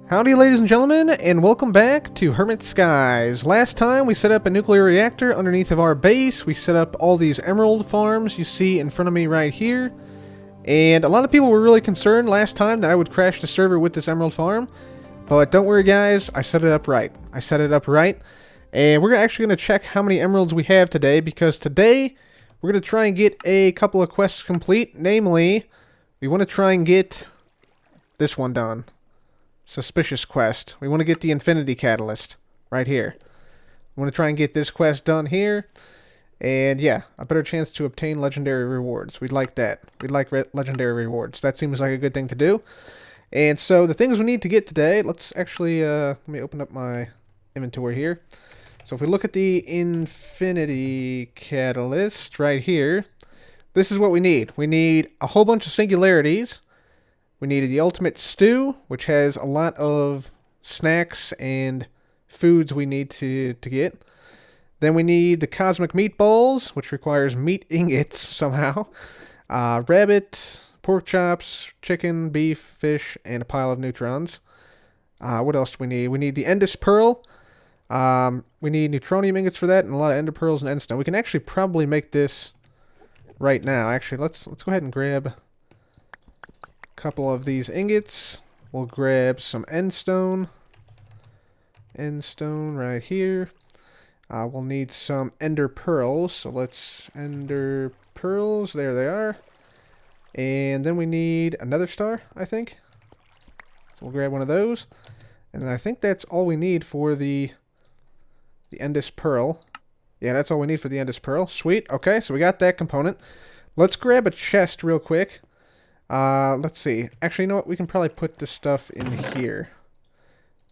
Howdy ladies and gentlemen, and welcome back to Hermit Skies. Last time we set up a nuclear reactor underneath of our base. We set up all these emerald farms you see in front of me right here. And a lot of people were really concerned last time that I would crash the server with this emerald farm. But don't worry guys, I set it up right. And we're actually going to check how many emeralds we have today, because today we're going to try and get a couple of quests complete. Namely, we want to try and get this one done. Suspicious quest. We want to get the Infinity Catalyst right here. We want to try and get this quest done here. And yeah, a better chance to obtain legendary rewards. We'd like that. We'd like legendary rewards. That seems like a good thing to do. And so the things we need to get today, let's actually, let me open up my inventory here. So if we look at the Infinity Catalyst right here, this is what we need. We need a whole bunch of singularities. We needed the ultimate stew, which has a lot of snacks and foods we need to get. Then we need the cosmic meatballs, which requires meat ingots somehow. Rabbit, pork chops, chicken, beef, fish, and a pile of neutrons. What else do we need? We need the Endless Pearl. We need neutronium ingots for that, and a lot of ender pearls and endstone. We can actually probably make this right now. Actually, let's go ahead and grab couple of these ingots. We'll grab some endstone right here. We'll need some ender pearls, so let's ender pearls, there they are. And then we need another star, I think, so we'll grab one of those. And then I think that's all we need for the Endless Pearl. Yeah, that's all we need for the Endless Pearl. Sweet. Okay, so we got that component. Let's grab a chest real quick. Let's see. Actually, you know what? We can probably put this stuff in here.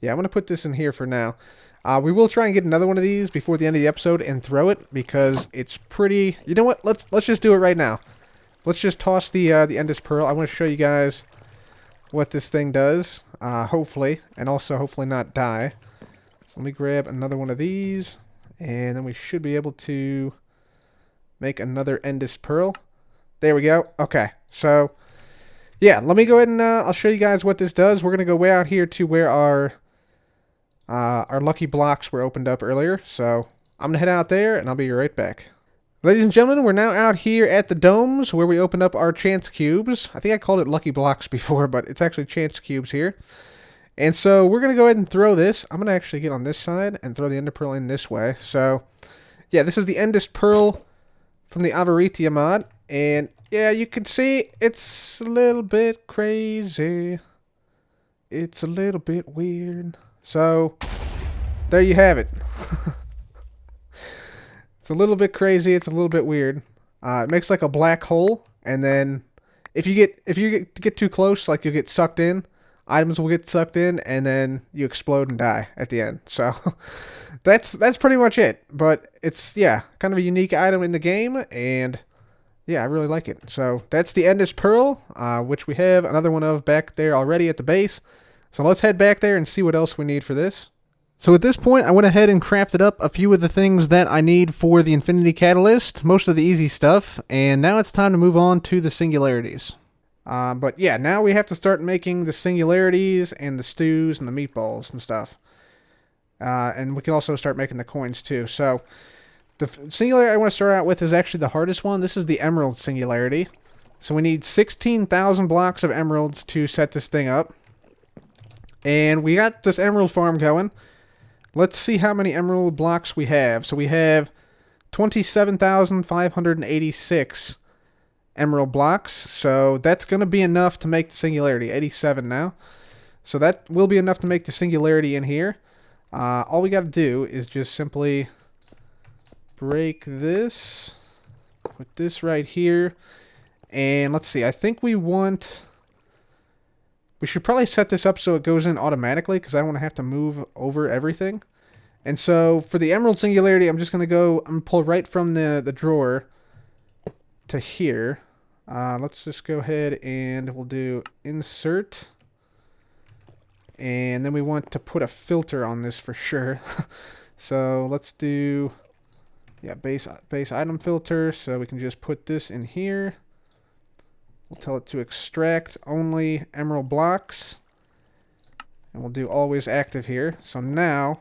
Yeah, I'm going to put this in here for now. We will try and get another one of these before the end of the episode and throw it, because it's pretty... You know what? Let's just do it right now. Let's just toss the Endless Pearl. I want to show you guys what this thing does, hopefully, and also hopefully not die. So let me grab another one of these, and then we should be able to make another Endless Pearl. There we go. Okay, so... yeah, let me go ahead and I'll show you guys what this does. We're going to go way out here to where our lucky blocks were opened up earlier. So I'm going to head out there and I'll be right back. Ladies and gentlemen, we're now out here at the domes where we opened up our chance cubes. I think I called it lucky blocks before, but it's actually chance cubes here. And so we're going to go ahead and throw this. I'm going to actually get on this side and throw the ender pearl in this way. So yeah, this is the Endless Pearl from the Avaritia mod. And yeah, you can see it's a little bit crazy. It's a little bit weird. So, there you have it. It's a little bit crazy. It's a little bit weird. It makes like a black hole, and then if you get too close, like you'll get sucked in. Items will get sucked in, and then you explode and die at the end. So, that's pretty much it. But it's, yeah, kind of a unique item in the game, and yeah, I really like it. So that's the Endless Pearl, which we have another one of back there already at the base. So let's head back there and see what else we need for this. So at this point, I went ahead and crafted up a few of the things that I need for the Infinity Catalyst, most of the easy stuff, and now it's time to move on to the singularities. But yeah, now we have to start making the singularities and the stews and the meatballs and stuff. And we can also start making the coins too. So the singularity I want to start out with is actually the hardest one. This is the Emerald Singularity. So we need 16,000 blocks of emeralds to set this thing up. And we got this emerald farm going. Let's see how many emerald blocks we have. So we have 27,586 emerald blocks. So that's going to be enough to make the singularity. 87 now. So that will be enough to make the singularity in here. All we got to do is just simply break this, put this right here, and let's see, I think we should probably set this up so it goes in automatically, because I don't want to have to move over everything. And so for the Emerald Singularity, I'm going to pull right from the drawer to here. Let's just go ahead and we'll do insert, and then we want to put a filter on this for sure. So let's do, yeah, base item filter, so we can just put this in here. We'll tell it to extract only emerald blocks. And we'll do always active here. So now,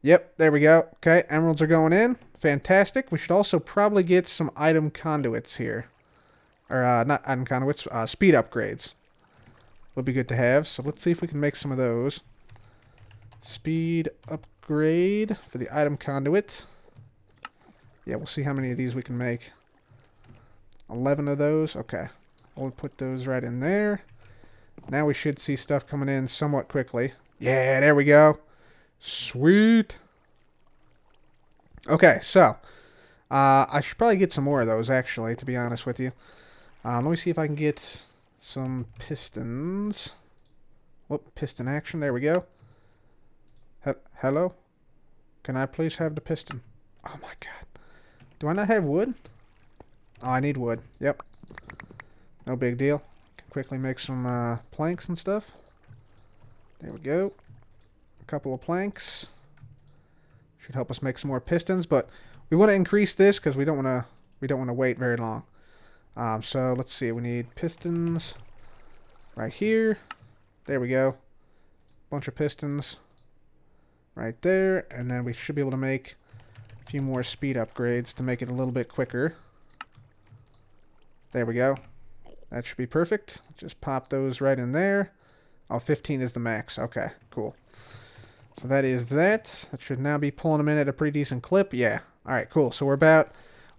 yep, there we go. Okay, emeralds are going in. Fantastic. We should also probably get some item conduits here. Or not item conduits, speed upgrades. Would be good to have. So let's see if we can make some of those. Speed upgrade for the item conduit. Yeah, we'll see how many of these we can make. 11 of those. Okay. We'll put those right in there. Now we should see stuff coming in somewhat quickly. Yeah, there we go. Sweet. Okay, so I should probably get some more of those, actually, to be honest with you. Let me see if I can get some pistons. Whoop, piston action. There we go. Hello? Can I please have the piston? Oh my god. Do I not have wood? Oh, I need wood. Yep. No big deal. Can quickly make some planks and stuff. There we go. A couple of planks. Should help us make some more pistons, but we want to increase this because we don't want to wait very long. So let's see. We need pistons right here. There we go. Bunch of pistons right there, and then we should be able to make a few more speed upgrades to make it a little bit quicker. There we go. That should be perfect. Just pop those right in there. Oh, 15 is the max. Okay, cool. So that is that. That should now be pulling them in at a pretty decent clip. Yeah. All right, cool. So we're about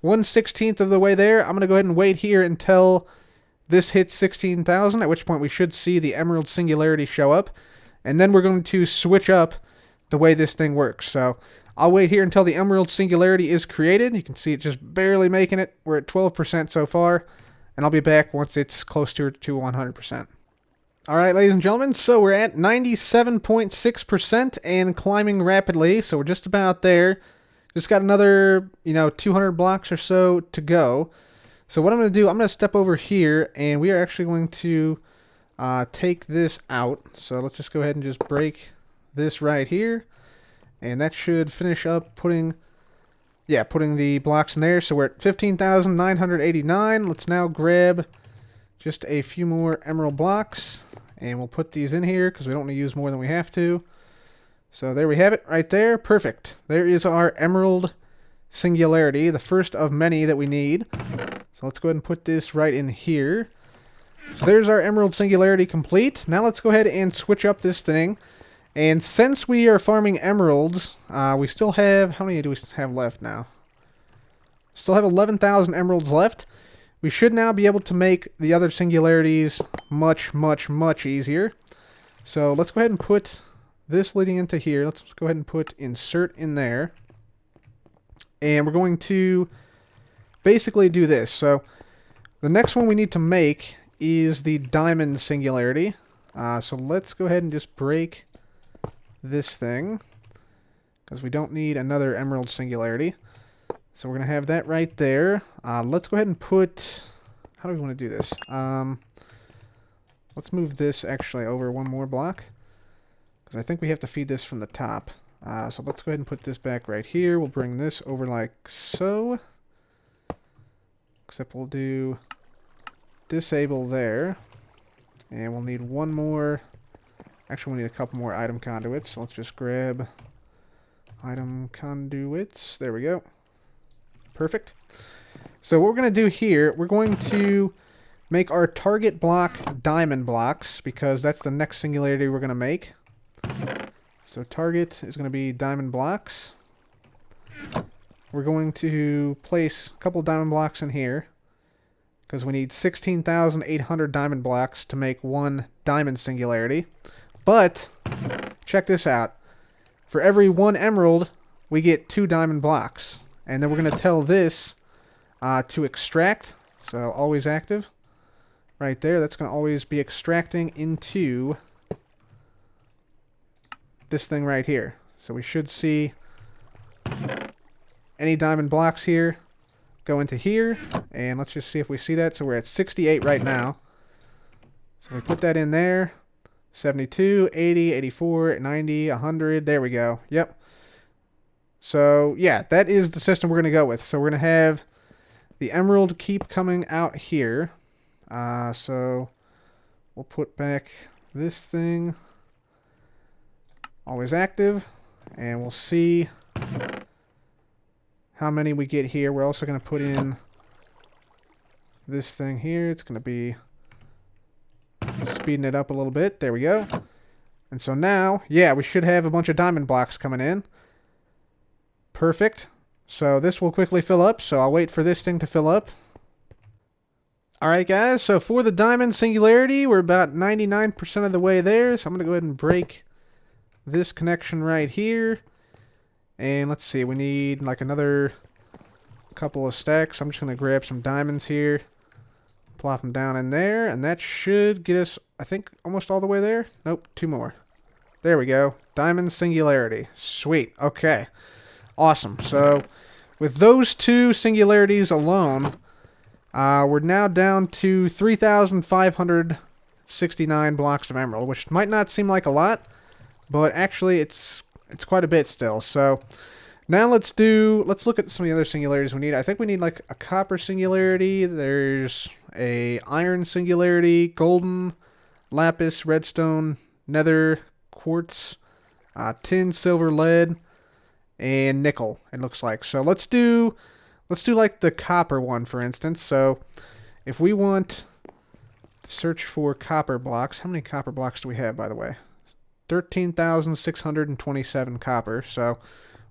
1/16 of the way there. I'm going to go ahead and wait here until this hits 16,000, at which point we should see the Emerald Singularity show up. And then we're going to switch up the way this thing works. So I'll wait here until the Emerald Singularity is created. You can see it just barely making it. We're at 12% so far. And I'll be back once it's close to 100%. All right, ladies and gentlemen, so we're at 97.6% and climbing rapidly. So we're just about there. Just got another, 200 blocks or so to go. So what I'm going to do, I'm going to step over here, and we are actually going to take this out. So let's just go ahead and just break this right here. And that should finish up putting the blocks in there. So we're at 15,989. Let's now grab just a few more emerald blocks. And we'll put these in here because we don't want to use more than we have to. So there we have it right there. Perfect. There is our Emerald Singularity, the first of many that we need. So let's go ahead and put this right in here. So there's our Emerald Singularity complete. Now let's go ahead and switch up this thing. And since we are farming emeralds, we still have... How many do we have left now? Still have 11,000 emeralds left. We should now be able to make the other singularities much, much, much easier. So let's go ahead and put this leading into here. Let's go ahead and put insert in there. And we're going to basically do this. So the next one we need to make is the diamond singularity. So let's go ahead and just break this thing, because we don't need another emerald singularity. So we're going to have that right there. Let's go ahead and put... How do we want to do this? Let's move this actually over one more block, because I think we have to feed this from the top. So let's go ahead and put this back right here. We'll bring this over like so. Except we'll do disable there. And we'll need one more... Actually, we'll need a couple more item conduits. So let's just grab item conduits. There we go. Perfect. So what we're going to do here, we're going to make our target block diamond blocks, because that's the next singularity we're going to make. So target is going to be diamond blocks. We're going to place a couple diamond blocks in here, because we need 16,800 diamond blocks to make one diamond singularity. But check this out. For every one emerald, we get 2 diamond blocks. And then we're going to tell this to extract. So always active. Right there. That's going to always be extracting into this thing right here. So we should see any diamond blocks here go into here. And let's just see if we see that. So we're at 68 right now. So we put that in there. 72, 80, 84, 90, 100. There we go. Yep. So, yeah, that is the system we're going to go with. So we're going to have the emerald keep coming out here. So we'll put back this thing Always active. And we'll see how many we get here. We're also going to put in this thing here. It's going to be speeding it up a little bit. There we go. And so now, yeah, we should have a bunch of diamond blocks coming in. Perfect. So this will quickly fill up, so I'll wait for this thing to fill up. Alright guys, so for the diamond singularity, we're about 99% of the way there. So I'm going to go ahead and break this connection right here. And let's see, we need like another couple of stacks. I'm just going to grab some diamonds here. Plop them down in there, and that should get us, I think, almost all the way there. Nope, 2 more. There we go. Diamond singularity. Sweet. Okay. Awesome. So with those 2 singularities alone, we're now down to 3,569 blocks of emerald, which might not seem like a lot, but actually it's quite a bit still. So now let's look at some of the other singularities we need. I think we need like a copper singularity. There's a iron singularity, golden, lapis, redstone, nether, quartz, tin, silver, lead, and nickel, it looks like. So let's do like the copper one, for instance. So if we want to search for copper blocks, how many copper blocks do we have, by the way? 13,627 copper. So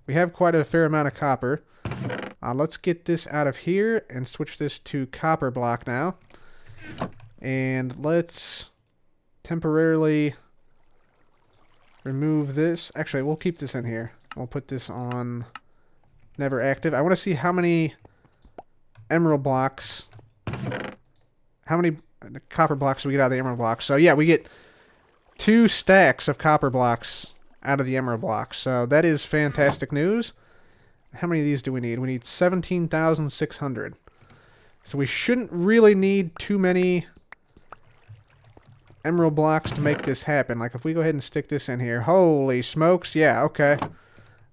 we have quite a fair amount of copper. Let's get this out of here and switch this to copper block now. And let's temporarily remove this. Actually, we'll keep this in here. We'll put this on never active. I want to see how many emerald blocks, how many copper blocks we get out of the emerald blocks. So yeah, we get 2 stacks of copper blocks out of the emerald blocks. So that is fantastic news. How many of these do we need? We need 17,600. So we shouldn't really need too many emerald blocks to make this happen. Like if we go ahead and stick this in here. Holy smokes. Yeah, okay.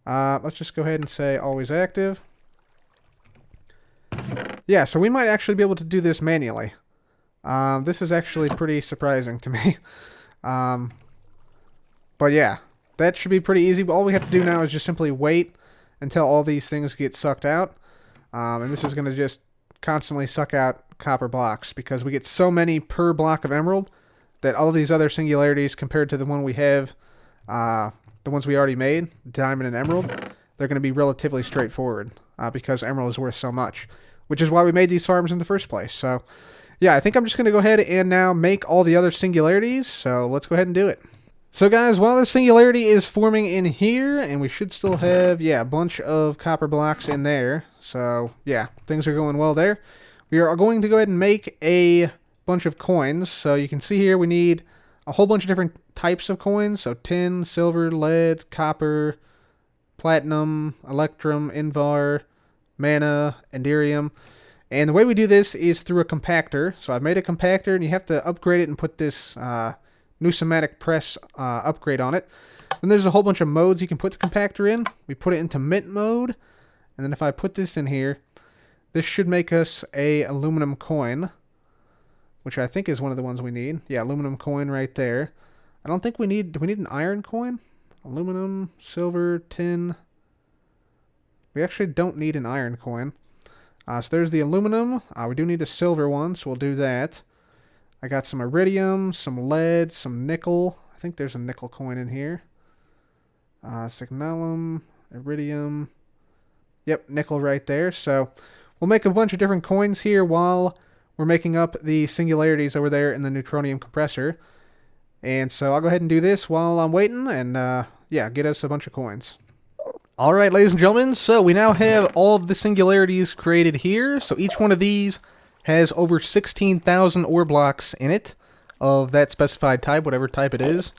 Let's just go ahead and say always active. Yeah, so we might actually be able to do this manually. This is actually pretty surprising to me. But yeah, that should be pretty easy. All we have to do now is just simply wait until all these things get sucked out. And this is going to just constantly suck out copper blocks because we get so many per block of emerald that all these other singularities compared to the one we have, the ones we already made, diamond and emerald, they're going to be relatively straightforward because emerald is worth so much, which is why we made these farms in the first place. So yeah, I think I'm just going to go ahead and now make all the other singularities. So let's go ahead and do it. So guys, while the singularity is forming in here, and we should still have, yeah, a bunch of copper blocks in there. So yeah, things are going well there. We are going to go ahead and make a bunch of coins. So you can see here we need a whole bunch of different types of coins. So tin, silver, lead, copper, platinum, electrum, invar, mana, enderium. And the way we do this is through a compactor. So I've made a compactor, and you have to upgrade it and put this pneumatic press upgrade on it. Then there's a whole bunch of modes you can put the compactor in. We put it into mint mode, and then if I put this in here, this should make us a aluminum coin, which I think is one of the ones we need. Yeah, aluminum coin right there. I don't think we need, do we need an iron coin? Aluminum, silver, tin. We actually don't need an iron coin. So there's the aluminum. We do need a silver one, so we'll do that. I got some iridium, some lead, some nickel. I think there's a nickel coin in here. Signalum, iridium. Yep, nickel right there. So we'll make a bunch of different coins here while we're making up the singularities over there in the neutronium compressor. And so I'll go ahead and do this while I'm waiting and, yeah, get us a bunch of coins. Alright, ladies and gentlemen, so we now have all of the singularities created here. So each one of these has over 16,000 ore blocks in it of that specified type, whatever type it is.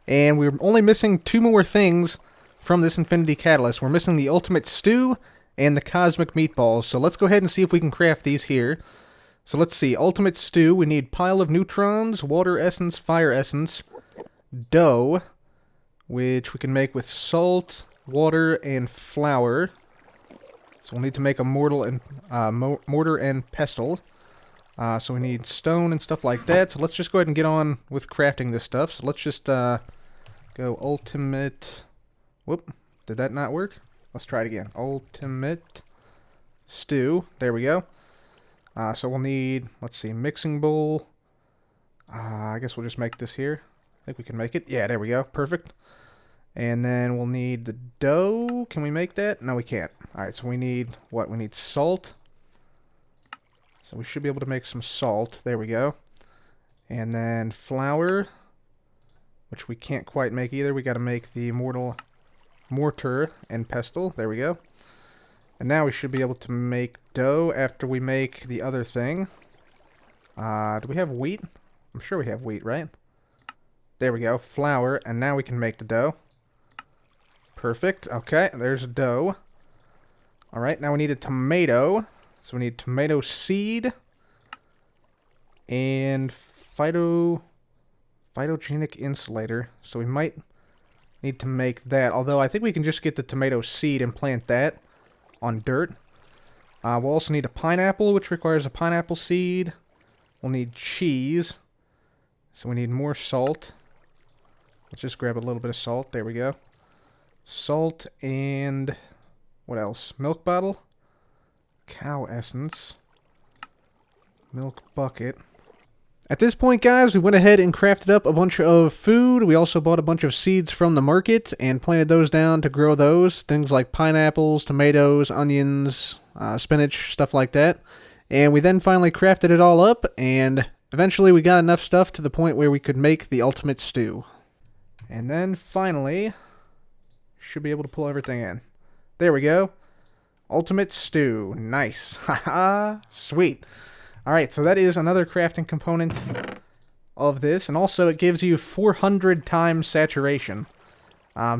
And we're only missing 2 more things from this infinity catalyst. We're missing the ultimate stew and the cosmic meatballs. So let's go ahead and see if we can craft these here. So let's see, ultimate stew, we need pile of neutrons, water essence, fire essence, dough, which we can make with salt, water, and flour. So we'll need to make a mortar and pestle. So we need stone and stuff like that. So let's just go ahead and get on with crafting this stuff. So let's just go go ultimate. Whoop. Did that not work? Let's try it again. Ultimate stew. There we go. So we'll need, let's see, mixing bowl. I guess we'll just make this here. I think we can make it. Yeah, there we go. Perfect. And then we'll need the dough. Can we make that? No, we can't. Alright, so we need what? We need salt. So we should be able to make some salt. There we go. And then flour, which we can't quite make either. We got to make the mortar and pestle. There we go. And now we should be able to make dough after we make the other thing. Do we have wheat? I'm sure we have wheat, right? There we go. Flour, and now we can make the dough. Perfect. Okay, there's dough. Alright, now we need a tomato. So we need tomato seed and phytogenic insulator. So we might need to make that. Although I think we can just get the tomato seed and plant that on dirt. We'll also need a pineapple, which requires a pineapple seed. We'll need cheese. So we need more salt. Let's just grab a little bit of salt. There we go. Salt and what else? Milk bottle. Cow essence. Milk bucket. At this point, guys, we went ahead and crafted up a bunch of food. We also bought a bunch of seeds from the market and planted those down to grow those. Things like pineapples, tomatoes, onions, spinach, stuff like that. And we then finally crafted it all up, and eventually we got enough stuff to the point where we could make the ultimate stew. And then finally, should be able to pull everything in. There we go. Ultimate stew. Nice. Haha. Sweet. Alright, so that is another crafting component of this. And also it gives you 400 times saturation.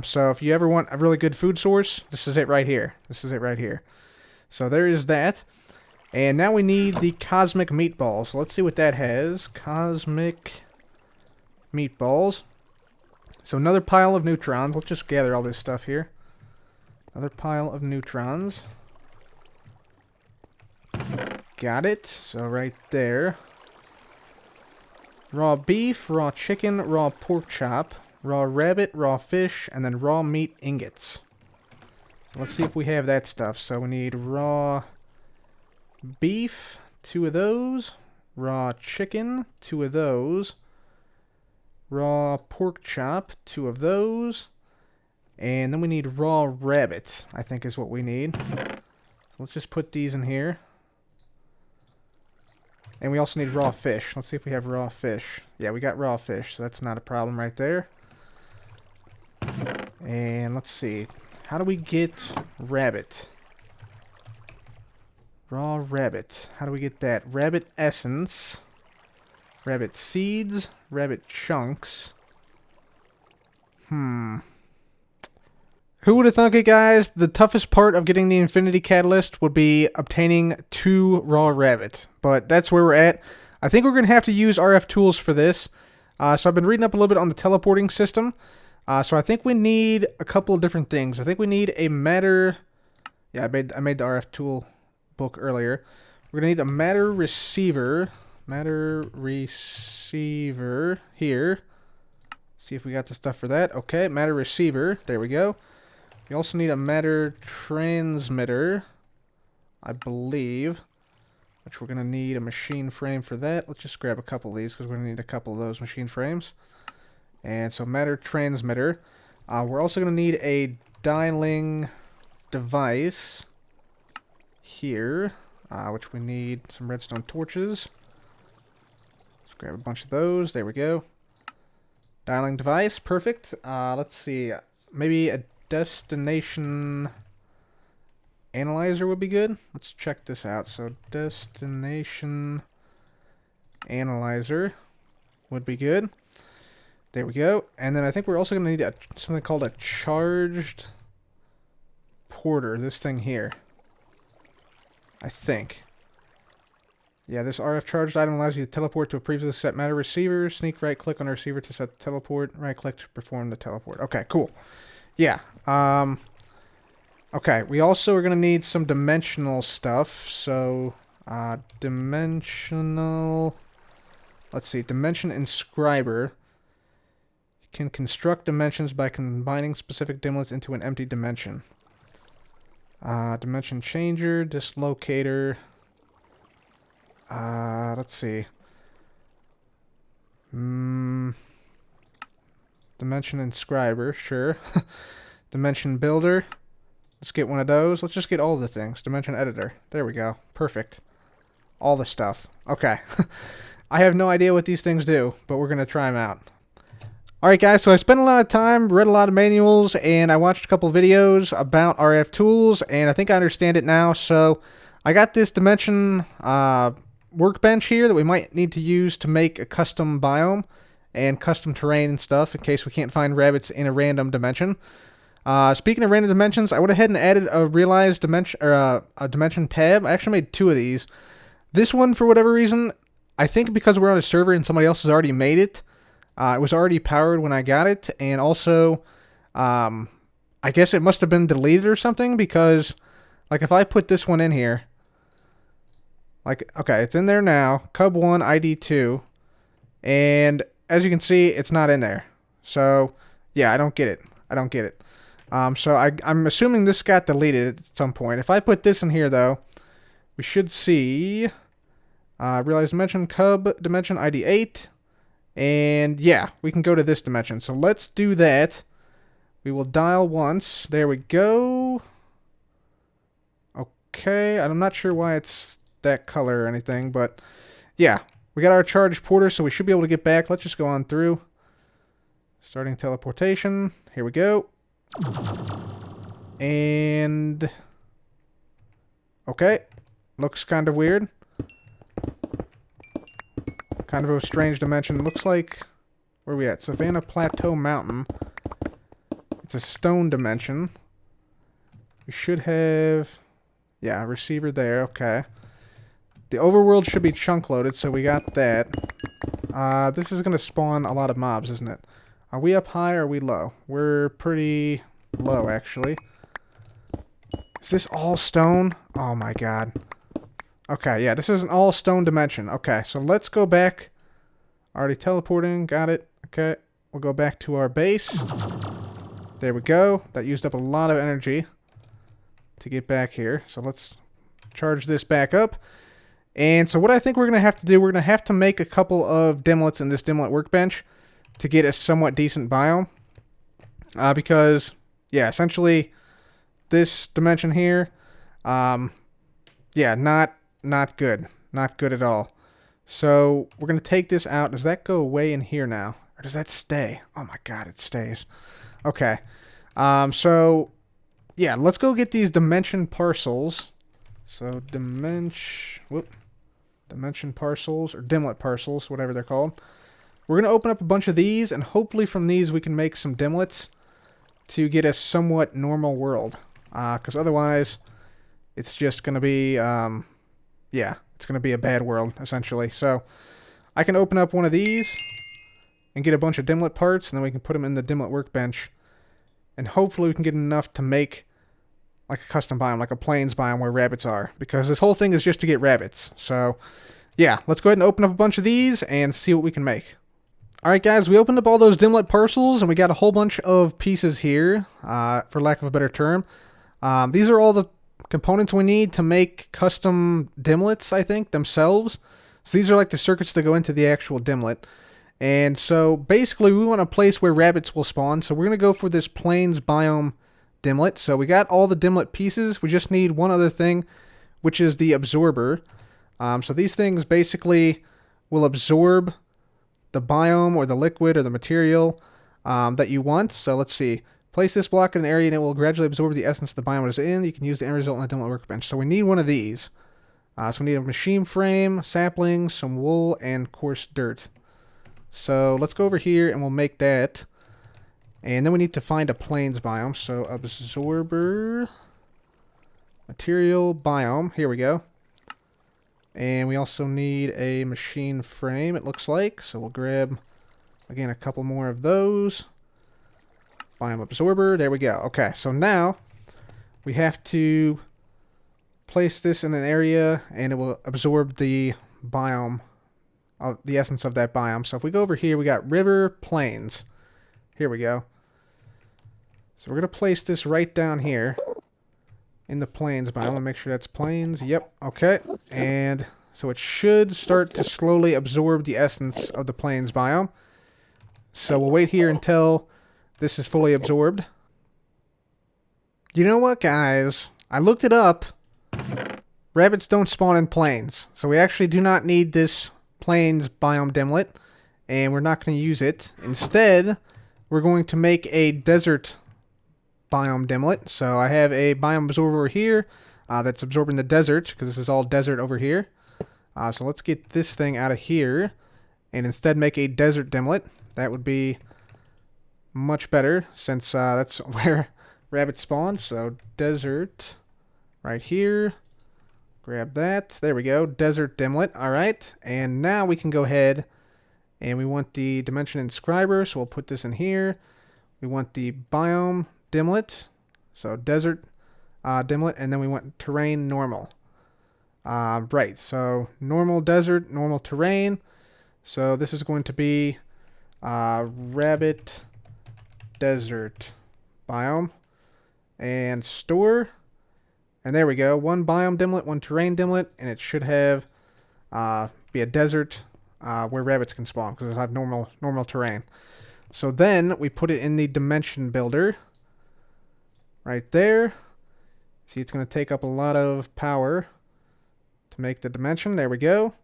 So if you ever want a really good food source, this is it right here. This is it right here. So there is that. And now we need the cosmic meatballs. So let's see what that has. Cosmic meatballs. So another pile of neutrons. Let's just gather all this stuff here. Another pile of neutrons. Got it. So right there. Raw beef, raw chicken, raw pork chop, raw rabbit, raw fish, and then raw meat ingots. So let's see if we have that stuff. So we need raw beef, 2 of those. Raw chicken, 2 of those. Raw pork chop, 2 of those. And then we need raw rabbit, I think is what we need. So let's just put these in here. And we also need raw fish. Let's see if we have raw fish. Yeah, we got raw fish, so that's not a problem right there. And let's see. How do we get rabbit? Raw rabbit. How do we get that? Rabbit essence. Rabbit seeds. Rabbit chunks. Who would have thunk it, guys? The toughest part of getting the Infinity Catalyst would be obtaining 2 raw rabbit. But that's where we're at. I think we're going to have to use RF tools for this. So I've been reading up a little bit on the teleporting system. So I think we need a couple of different things. I think we need a matter... Yeah, I made the RF tool book earlier. We're going to need a matter receiver. Matter receiver here. See if we got the stuff for that. Okay, matter receiver. There we go. We also need a matter transmitter, I believe, which we're going to need a machine frame for that. Let's just grab a couple of these because we're going to need a couple of those machine frames. And so matter transmitter. We're also going to need a dialing device here, which we need some redstone torches. Let's grab a bunch of those. There we go. Dialing device. Perfect. Let's see. Maybe a destination analyzer would be good. Let's check this out. So destination analyzer would be good. There we go. And then I think we're also going to need something called a charged porter. This thing here. I think. Yeah, this RF charged item allows you to teleport to a previously set matter receiver. Sneak right click on the receiver to set the teleport. Right click to perform the teleport. Okay, cool. Yeah. Okay, we also are going to need some dimensional stuff. So, dimensional... Let's see, dimension inscriber. Can construct dimensions by combining specific dimlets into an empty dimension. Dimension changer, dislocator. Let's see. Dimension inscriber, sure. Dimension builder. Let's get one of those. Let's just get all the things. Dimension editor. There we go. Perfect. All the stuff. Okay. I have no idea what these things do, but we're going to try them out. Alright guys, so I spent a lot of time, read a lot of manuals, and I watched a couple videos about RF tools, and I think I understand it now. So I got this dimension workbench here that we might need to use to make a custom biome and custom terrain and stuff in case we can't find rabbits in a random dimension. Speaking of random dimensions, I went ahead and added a realized dimension, or a dimension tab. I actually made 2 of these. This one, for whatever reason, I think because we're on a server and somebody else has already made it, it was already powered when I got it, and also, I guess it must have been deleted or something, because, like, if I put this one in here, like, okay, it's in there now, Cub1 ID 2, and as you can see, it's not in there. So, yeah, I don't get it. I don't get it. So I'm assuming this got deleted at some point. If I put this in here, though, we should see realized dimension, Cub dimension ID 8. And yeah, we can go to this dimension. So let's do that. We will dial once. There we go. Okay, I'm not sure why it's that color or anything, but yeah, we got our charged porter, so we should be able to get back. Let's just go on through. Starting teleportation. Here we go. And okay, looks kind of weird. Kind of a strange dimension. Looks like, where are we at? Savannah Plateau Mountain. It's a stone dimension. We should have, yeah, a receiver there. Okay. The overworld should be chunk loaded, so we got that. This is going to spawn a lot of mobs, isn't it? Are we up high or are we low? We're pretty low, actually. Is this all stone? Oh my god. Okay, yeah, this is an all stone dimension. Okay, so let's go back. Already teleporting, got it. Okay, we'll go back to our base. There we go. That used up a lot of energy to get back here. So let's charge this back up. And so what I think we're going to have to do, we're going to have to make a couple of dimlets in this dimlet workbench to get a somewhat decent biome. Because, yeah, essentially this dimension here, yeah, not good. Not good at all. So we're going to take this out. Does that go away in here now? Or does that stay? Oh my god, it stays. Okay. So, yeah, let's go get these dimension parcels. So, dimension parcels, or dimlet parcels, whatever they're called. We're going to open up a bunch of these, and hopefully from these we can make some dimlets to get a somewhat normal world. Because otherwise, it's just going to be, yeah, it's going to be a bad world, essentially. So, I can open up one of these and get a bunch of dimlet parts, and then we can put them in the dimlet workbench. And hopefully we can get enough to make like a custom biome, like a plains biome where rabbits are. Because this whole thing is just to get rabbits. So, yeah, let's go ahead and open up a bunch of these and see what we can make. Alright guys, we opened up all those dimlet parcels, and we got a whole bunch of pieces here, for lack of a better term. These are all the components we need to make custom dimlets, I think, themselves. So these are like the circuits that go into the actual dimlet. And so basically we want a place where rabbits will spawn. So we're going to go for this plains biome dimlet. So we got all the dimlet pieces. We just need one other thing, which is the absorber. So these things basically will absorb the biome or the liquid or the material that you want. So let's see. Place this block in an area and it will gradually absorb the essence of the biome it is in. You can use the end result in the dimlet workbench. So we need one of these. So we need a machine frame, saplings, some wool, and coarse dirt. So let's go over here and we'll make that. And then we need to find a plains biome. So absorber, material, biome. Here we go. And we also need a machine frame, it looks like. So we'll grab, again, a couple more of those. Biome absorber. There we go. Okay, so now we have to place this in an area and it will absorb the biome, the essence of that biome. So if we go over here, we got river, plains. Here we go. So we're going to place this right down here in the plains biome. I'll make sure that's plains. Yep. Okay. And so it should start to slowly absorb the essence of the plains biome. So we'll wait here until this is fully absorbed. You know what, guys? I looked it up. Rabbits don't spawn in plains. So we actually do not need this plains biome dimlet. And we're not going to use it. Instead, we're going to make a desert biome dimlet. So I have a biome absorber here that's absorbing the desert, because this is all desert over here. So let's get this thing out of here and instead make a desert dimlet. That would be much better, since that's where rabbits spawn. So desert right here. Grab that. There we go. Desert dimlet. All right. And now we can go ahead and we want the dimension inscriber. So we'll put this in here. We want the biome dimlet. So desert dimlet. And then we want terrain normal. Right. So normal desert, normal terrain. So this is going to be rabbit desert biome. And store. And there we go. One biome dimlet, one terrain dimlet, and it should have be a desert where rabbits can spawn, because it'll have normal terrain. So then we put it in the dimension builder right there. See, it's going to take up a lot of power to make the dimension. There we go.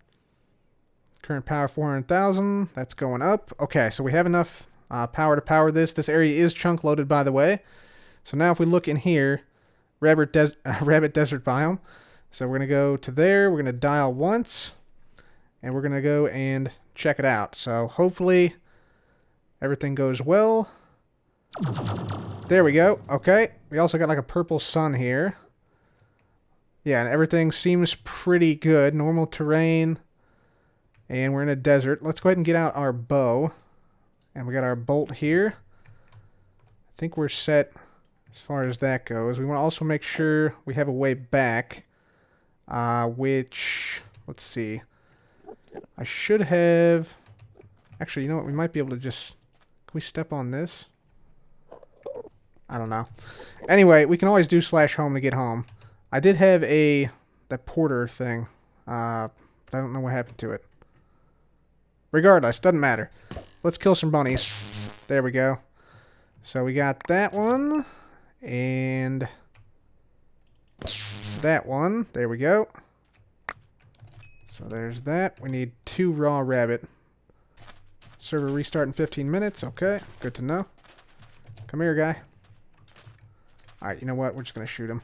Current power 400,000. That's going up. Okay, so we have enough power to power this. This area is chunk loaded, by the way. So now if we look in here, rabbit desert biome. So we're going to go to there. We're going to dial once. And we're going to go and check it out. So hopefully everything goes well. There we go. Okay. We also got like a purple sun here. Yeah, and everything seems pretty good. Normal terrain. And we're in a desert. Let's go ahead and get out our bow. And we got our bolt here. I think we're set as far as that goes. We want to also make sure we have a way back. Which, let's see. I should have... Actually, you know what? We might be able to just... Can we step on this? I don't know. Anyway, we can always do /home to get home. I did have that porter thing. But I don't know what happened to it. Regardless, doesn't matter. Let's kill some bunnies. There we go. So we got that one. And that one. There we go. So there's that. We need 2 raw rabbit. Server restart in 15 minutes. Okay, good to know. Come here, guy. Alright, you know what? We're just going to shoot him.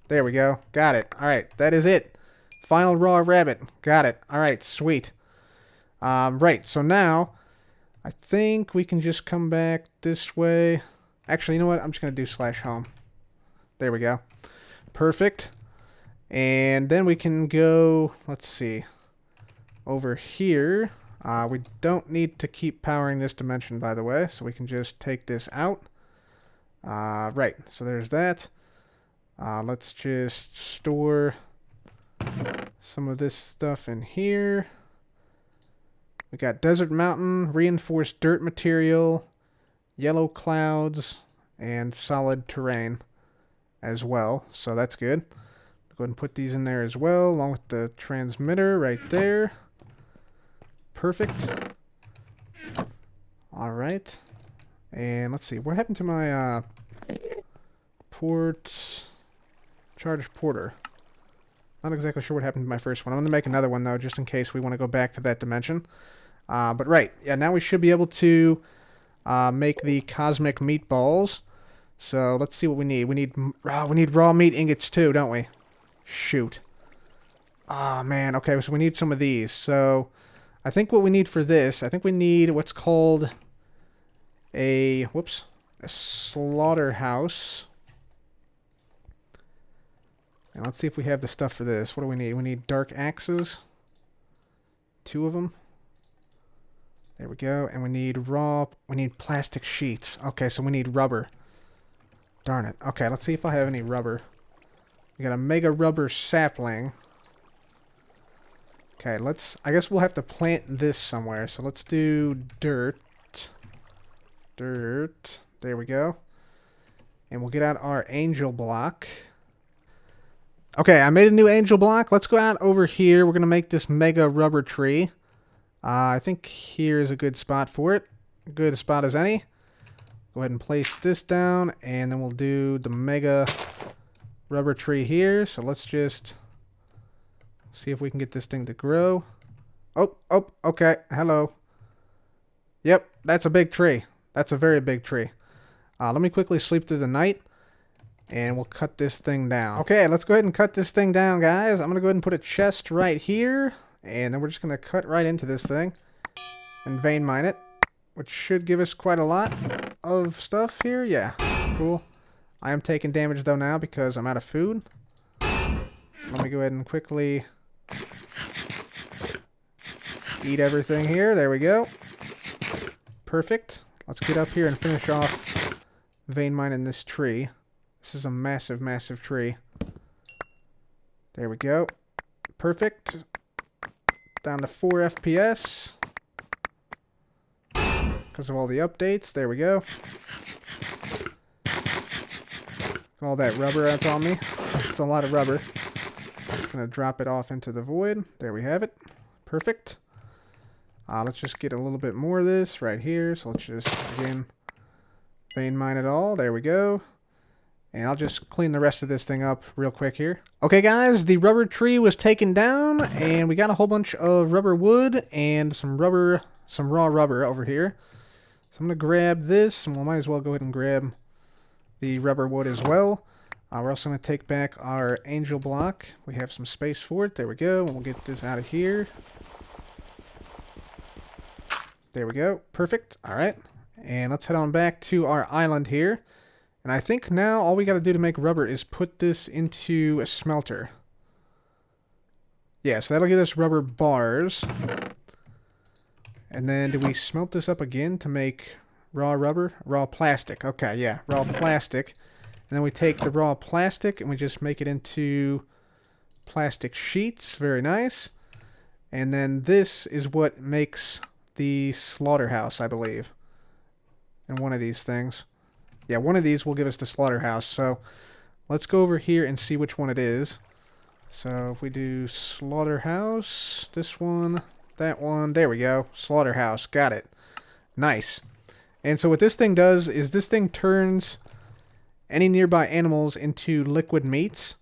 There we go. Got it. Alright, that is it. Final raw rabbit. Got it. Alright, sweet. Right, so now I think we can just come back this way. Actually, you know what? I'm just going to do /home. There we go. Perfect. And then we can go, let's see, over here. We don't need to keep powering this dimension, by the way, so we can just take this out. Right, so there's that. Let's just store some of this stuff in here. We got desert mountain, reinforced dirt material, yellow clouds, and solid terrain as well. So that's good. Go ahead and put these in there as well, along with the transmitter right there. Perfect. All right. And let's see, what happened to my charged porter? Not exactly sure what happened to my first one. I'm going to make another one, though, just in case we want to go back to that dimension. But right, yeah, now we should be able to make the cosmic meatballs. So let's see what we need. We need raw meat ingots too, don't we? Shoot. Oh man, okay, so we need some of these. So I think what we need for this, I think we need what's called a slaughterhouse. And let's see if we have the stuff for this. What do we need? We need dark axes. 2 of them. There we go. And we need plastic sheets. Okay, so we need rubber. Darn it. Okay, let's see if I have any rubber. We got a mega rubber sapling. Okay, I guess we'll have to plant this somewhere. So let's do dirt. Dirt. There we go. And we'll get out our angel block. Okay, I made a new angel block. Let's go out over here. We're going to make this mega rubber tree. I think here is a good spot for it. Good a spot as any. Go ahead and place this down, and then we'll do the mega rubber tree here. So let's just see if we can get this thing to grow. Oh, okay. Hello. Yep, that's a big tree. That's a very big tree. Let me quickly sleep through the night, and we'll cut this thing down. Okay, let's go ahead and cut this thing down, guys. I'm going to go ahead and put a chest right here, and then we're just going to cut right into this thing and vein mine it, which should give us quite a lot of stuff here. Yeah, cool. I am taking damage, though, now because I'm out of food. Let me go ahead and quickly eat everything here. There we go. Perfect. Let's get up here and finish off vein mining this tree. This is a massive, massive tree. There we go. Perfect. Down to 4 FPS. Because of all the updates. There we go. All that rubber that's on me. It's a lot of rubber. I'm going to drop it off into the void. There we have it. Perfect. Let's just get a little bit more of this right here. So let's just, again, vein mine it all. There we go. And I'll just clean the rest of this thing up real quick here. Okay, guys, the rubber tree was taken down, and we got a whole bunch of rubber wood and some raw rubber over here. So I'm going to grab this, and we might as well go ahead and grab the rubber wood as well. We're also going to take back our angel block. We have some space for it. There we go. And we'll get this out of here. There we go. Perfect. All right. And let's head on back to our island here. And I think now all we got to do to make rubber is put this into a smelter. Yeah, so that'll get us rubber bars. And then do we smelt this up again to make raw rubber? Raw plastic. Okay, yeah, raw plastic. And then we take the raw plastic and we just make it into plastic sheets. Very nice. And then this is what makes the slaughterhouse, I believe. And one of these things. Yeah, one of these will give us the slaughterhouse. So let's go over here and see which one it is. So if we do slaughterhouse, this one, that one, there we go. Slaughterhouse, got it. Nice. And so what this thing does is this thing turns any nearby animals into liquid meats.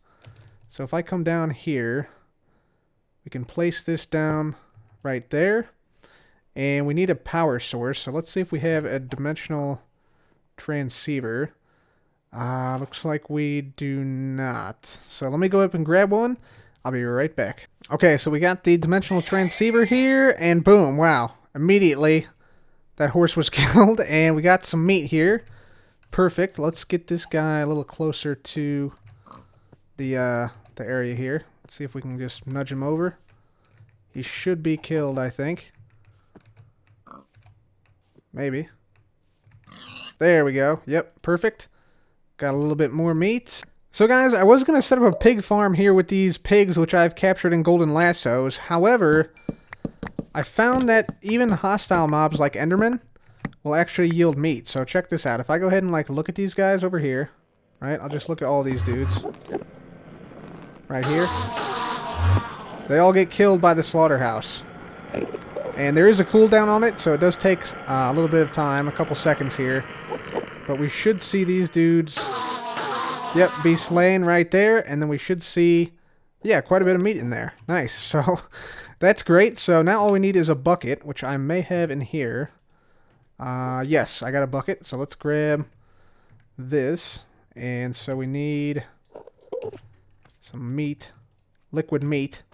So if I come down here, we can place this down right there. And we need a power source. So let's see if we have a dimensional transceiver. Looks like we do not. So let me go up and grab one. I'll be right back. Okay, so we got the dimensional transceiver here, and boom, wow. Immediately, that horse was killed, and we got some meat here. Perfect. Let's get this guy a little closer to the area here. Let's see if we can just nudge him over. He should be killed, I think. Maybe. There we go. Yep, perfect. Got a little bit more meat. So guys, I was going to set up a pig farm here with these pigs, which I've captured in golden lassos. However, I found that even hostile mobs like Endermen will actually yield meat. So check this out. If I go ahead and like look at these guys over here, right? I'll just look at all these dudes. Right here. They all get killed by the slaughterhouse. And there is a cooldown on it, so it does take a little bit of time, a couple seconds here. But we should see these dudes, yep, be slain right there. And then we should see, yeah, quite a bit of meat in there. Nice. So that's great. So now all we need is a bucket, which I may have in here. Yes, I got a bucket. So let's grab this. And so we need some meat, liquid meat.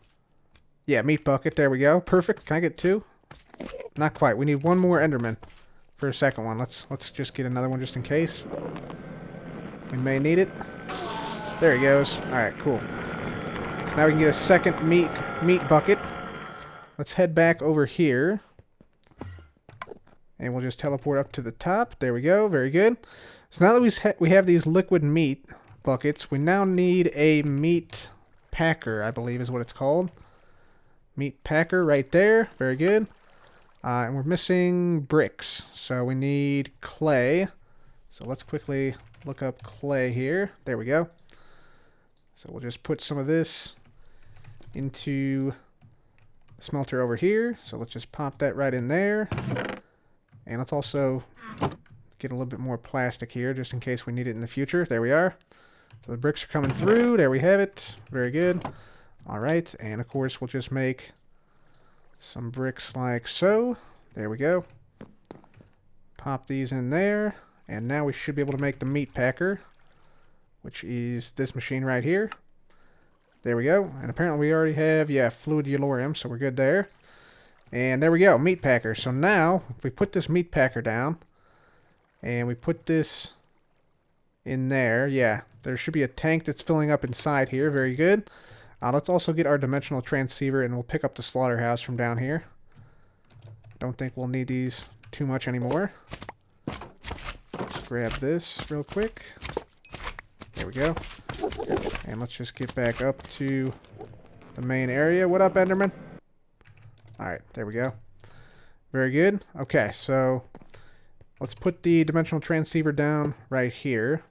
Yeah, meat bucket. There we go. Perfect. Can I get two? Not quite. We need one more Enderman for a second one. Let's just get another one just in case. We may need it. There he goes. All right, cool. So now we can get a second meat bucket. Let's head back over here. And we'll just teleport up to the top. There we go. Very good. So now that we have these liquid meat buckets, we now need a meat packer, I believe is what it's called. Meat packer right there. Very good. And we're missing bricks. So we need clay. So let's quickly look up clay here. There we go. So we'll just put some of this into the smelter over here. So let's just pop that right in there. And let's also get a little bit more plastic here just in case we need it in the future. There we are. So the bricks are coming through. There we have it. Very good. All right. And of course, we'll just make some bricks like so. There we go. Pop these in there. And now we should be able to make the meat packer, which is this machine right here. There we go. And apparently we already have, fluid yellorium, so we're good there. And there we go, meat packer. So now, if we put this meat packer down, and we put this in there, there should be a tank that's filling up inside here. Very good. Let's also get our dimensional transceiver, and we'll pick up the slaughterhouse from down here. Don't think we'll need these too much anymore. Let's grab this real quick. There we go. And let's just get back up to the main area. What up, Enderman? Alright, there we go. Very good. Okay, so let's put the dimensional transceiver down right here.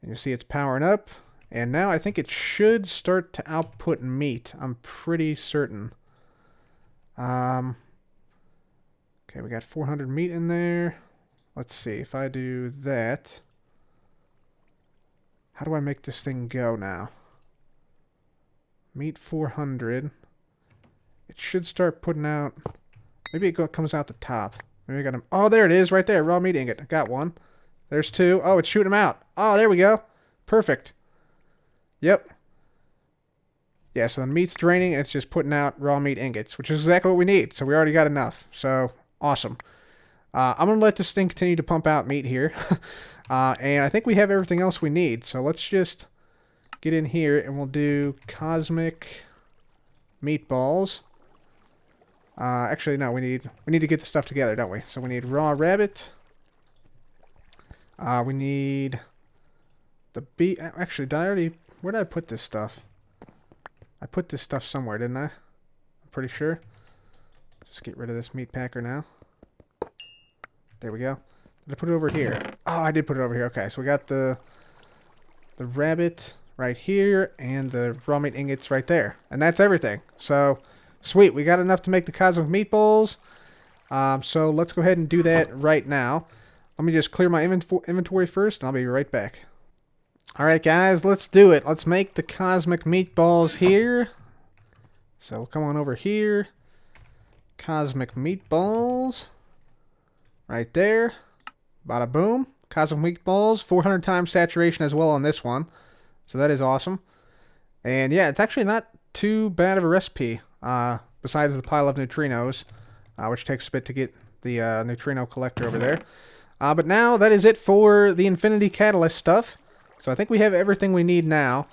And you see it's powering up. And now I think it should start to output meat. I'm pretty certain. Okay, we got 400 meat in there. Let's see, if I do that... How do I make this thing go now? Meat 400. It should start putting out... Maybe it comes out the top. Maybe I got him. Oh, there it is, right there. Raw meat ingot. Got one. There's two. Oh, it's shooting them out. Oh, there we go. Perfect. Yep. Yeah, so the meat's draining and it's just putting out raw meat ingots, which is exactly what we need. So we already got enough. So, awesome. I'm going to let this thing continue to pump out meat here. And I think we have everything else we need. So let's just get in here and we'll do cosmic meatballs. Actually, no, we need to get the stuff together, don't we? So we need raw rabbit. We need the beef. Actually, where did I put this stuff? I put this stuff somewhere, didn't I? I'm pretty sure. Just get rid of this meat packer now. There we go. Did I put it over here? Oh, I did put it over here. Okay, so we got the rabbit right here and the raw meat ingots right there. And that's everything. So, sweet. We got enough to make the cosmic meatballs. So let's go ahead and do that right now. Let me just clear my inventory first, and I'll be right back. Alright, guys, let's do it. Let's make the cosmic meatballs here. So, come on over here. Cosmic meatballs. Right there. Bada boom. Cosmic meatballs. 400 times saturation as well on this one. So that is awesome. And yeah, it's actually not too bad of a recipe. Besides the pile of neutrinos. Which takes a bit to get the neutrino collector over there. But now, that is it for the Infinity Catalyst stuff. So I think we have everything we need now.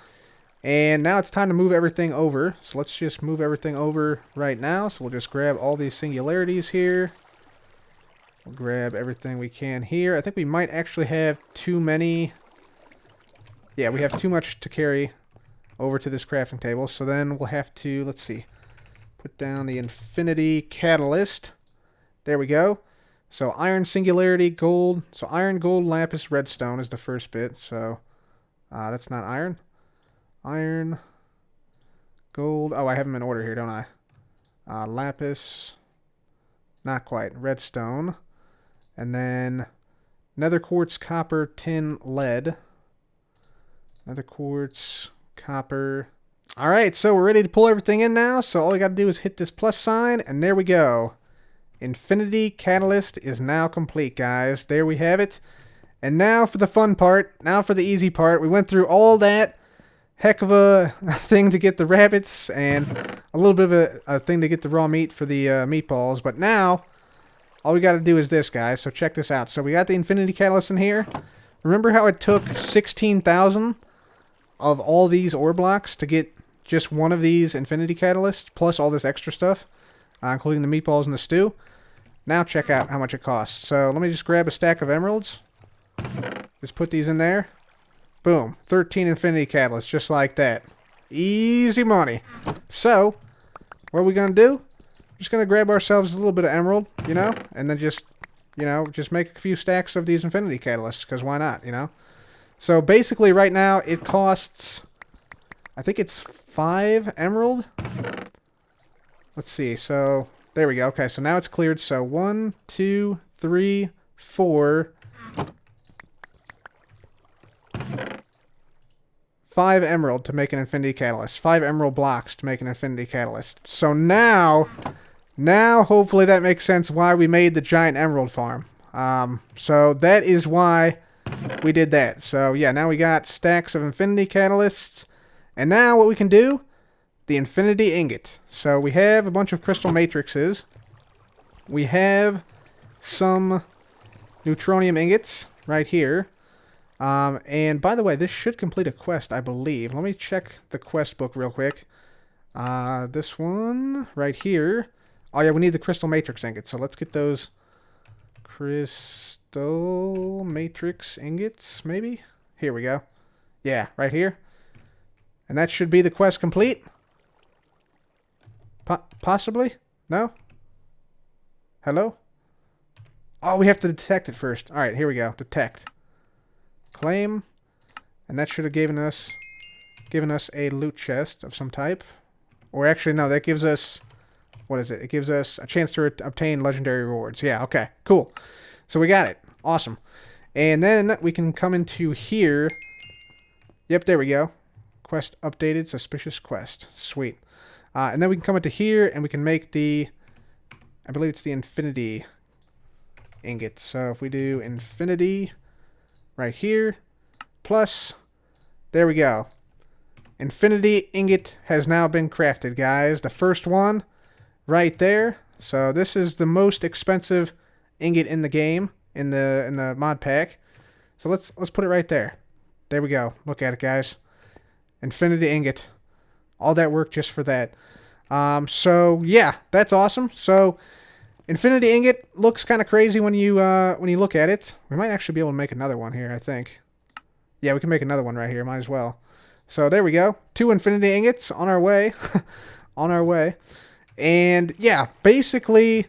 And now it's time to move everything over. So let's just move everything over right now. So we'll just grab all these singularities here. We'll grab everything we can here. I think we might actually have too many. Yeah, we have too much to carry over to this crafting table. So then we'll have to, let's see, put down the Infinity Catalyst. There we go. So iron, singularity, gold. So iron, gold, lapis, redstone is the first bit. So that's not iron. Iron, gold. Oh, I have them in order here, don't I? Lapis. Not quite. Redstone. And then nether quartz, copper, tin, lead. Nether quartz, copper. Alright, so we're ready to pull everything in now. So all we got to do is hit this plus sign, and there we go. Infinity Catalyst is now complete, guys. There we have it. And now for the fun part. Now for the easy part. We went through all that heck of a thing to get the rabbits and a little bit of a thing to get the raw meat for the meatballs. But now, all we got to do is this, guys. So check this out. So we got the Infinity Catalyst in here. Remember how it took 16,000 of all these ore blocks to get just one of these Infinity Catalysts, plus all this extra stuff, including the meatballs and the stew? Now check out how much it costs. So let me just grab a stack of emeralds. Just put these in there. Boom. 13 Infinity Catalysts, just like that. Easy money. So, what are we going to do? just going to grab ourselves a little bit of emerald, you know, and then just, you know, just make a few stacks of these infinity catalysts, because why not, you know? So basically right now it costs, I think it's 5 emerald. Let's see, so there we go. Okay, so now it's cleared. So 1, 2, 3, 4, 5 emerald to make an infinity catalyst. 5 emerald blocks to make an infinity catalyst. So now hopefully that makes sense why we made the giant emerald farm. So that is why we did that. So yeah, now we got stacks of infinity catalysts. And now what we can do, the infinity ingot. So we have a bunch of crystal matrices. We have some neutronium ingots right here. And by the way, this should complete a quest, I believe. Let me check the quest book real quick. This one right here. Oh yeah, we need the crystal matrix ingots. So let's get those crystal matrix ingots, maybe? Here we go. Yeah, right here. And that should be the quest complete. Possibly? No? Hello? Oh, we have to detect it first. Alright, here we go. Detect. Claim. And that should have given us a loot chest of some type. Or actually, no, that gives us... What is it? It gives us a chance to obtain legendary rewards. Yeah, okay. Cool. So we got it. Awesome. And then we can come into here. Yep, there we go. Quest updated. Suspicious quest. Sweet. And then we can come into here and we can make the... I believe it's the infinity ingot. So if we do infinity right here, plus, there we go. Infinity ingot has now been crafted, guys. The first one right there. So this is the most expensive ingot in the game, in the mod pack. So let's put it right there. There we go. Look at it, guys. Infinity ingot. All that work just for that. So yeah, that's awesome. So infinity ingot looks kind of crazy when you look at it. We might actually be able to make another one here, I think. Yeah, we can make another one right here. Might as well. So there we go. 2 infinity ingots on our way. On our way. And yeah, basically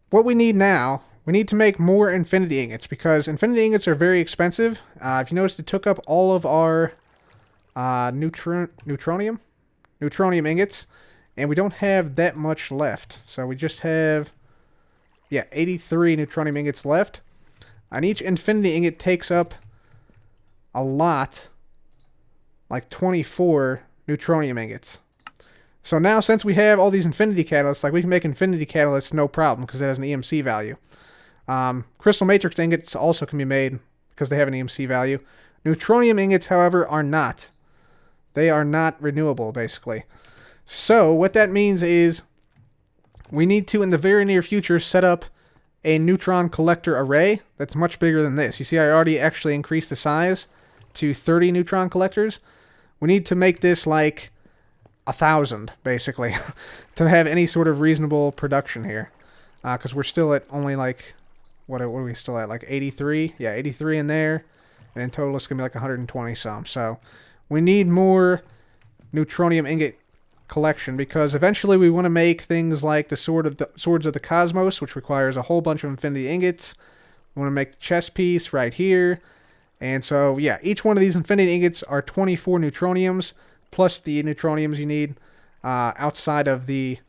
what we need now, we need to make more infinity ingots because infinity ingots are very expensive. If you notice, it took up all of our neutronium ingots, and we don't have that much left. So we just have, yeah, 83 neutronium ingots left. And each infinity ingot takes up a lot, like 24 neutronium ingots. So now, since we have all these infinity catalysts, like we can make infinity catalysts no problem because it has an EMC value. Crystal matrix ingots also can be made because they have an EMC value. Neutronium ingots, however, are not. They are not renewable, basically. So what that means is we need to, in the very near future, set up a neutron collector array that's much bigger than this. You see, I already actually increased the size to 30 neutron collectors. We need to make this like 1,000, basically, to have any sort of reasonable production here. Because we're still at only like, what are we still at? Like 83? Yeah, 83 in there. And in total, it's going to be like 120 some. So we need more neutronium ingot collection because eventually we want to make things like the Swords of the Cosmos, which requires a whole bunch of infinity ingots. We want to make the chess piece right here. And so, yeah, each one of these infinity ingots are 24 neutroniums, plus the neutroniums you need outside of the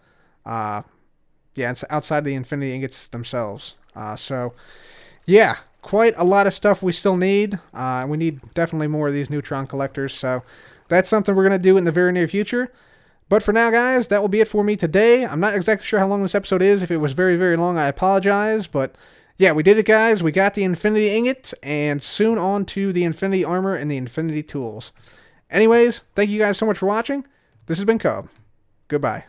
outside of the infinity ingots themselves. So yeah, quite a lot of stuff we still need. We need definitely more of these neutron collectors. So that's something we're gonna do in the very near future. But for now, guys, that will be it for me today. I'm not exactly sure how long this episode is. If it was very, very long, I apologize. But yeah, we did it, guys. We got the infinity ingot, and soon on to the infinity armor and the infinity tools. Anyways, thank you guys so much for watching. This has been Cub. Goodbye.